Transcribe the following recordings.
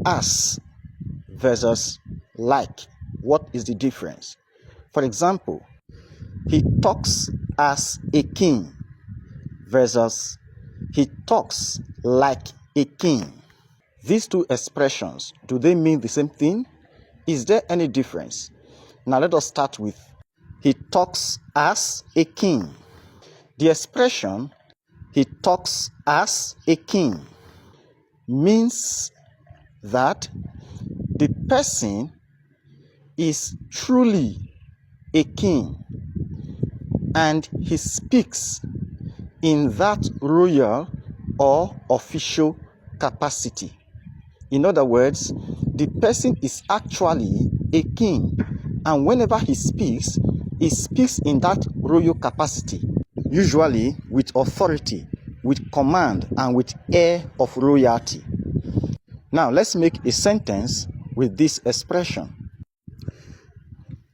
as versus like. What is the difference? For example, he talks as a king versus he talks like a king. These two expressions, do they mean the same thing? Is there any difference? Now let us start with he talks as a king. The expression he talks as a king means that the person is truly a king and he speaks in that royal or official capacity. In other words, the person is actually a king, and whenever he speaks in that royal capacity, usually with authority, with command, and with air of royalty. Now, let's make a sentence with this expression.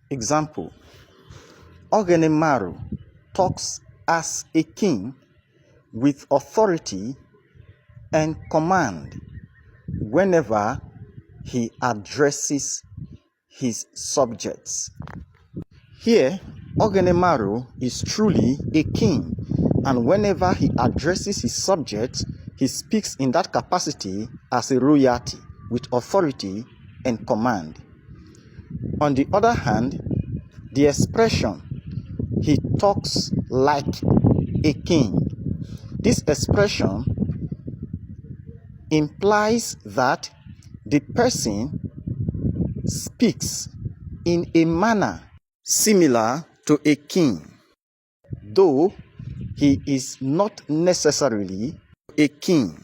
Example, Ogenemaru talks as a king with authority and command whenever he addresses his subjects. Here, Ogenemaru is truly a king, and whenever he addresses his subjects, he speaks in that capacity as a royalty with authority and command. On the other hand, the expression he talks like a king, this expression implies that the person speaks in a manner similar to a king, though he is not necessarily a king.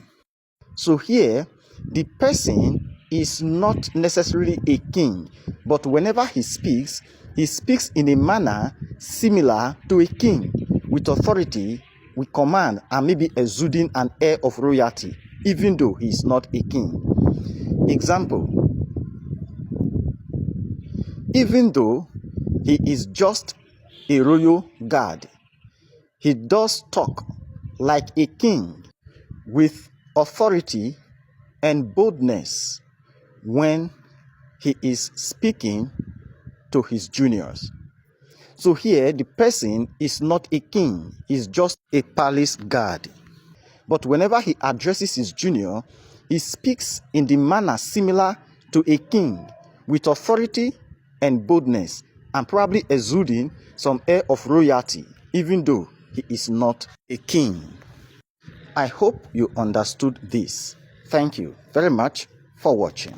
So here, the person is not necessarily a king, but whenever he speaks in a manner similar to a king, with authority, with command, and maybe exuding an air of royalty, even though he is not a king. Example, even though he is just a royal guard, he does talk like a king with authority and boldness when he is speaking to his juniors. So here, the person is not a king, he's just a palace guard. But whenever he addresses his junior, he speaks in the manner similar to a king, with authority and boldness, and probably exuding some air of royalty, even though he is not a king. I hope you understood this. Thank you very much for watching.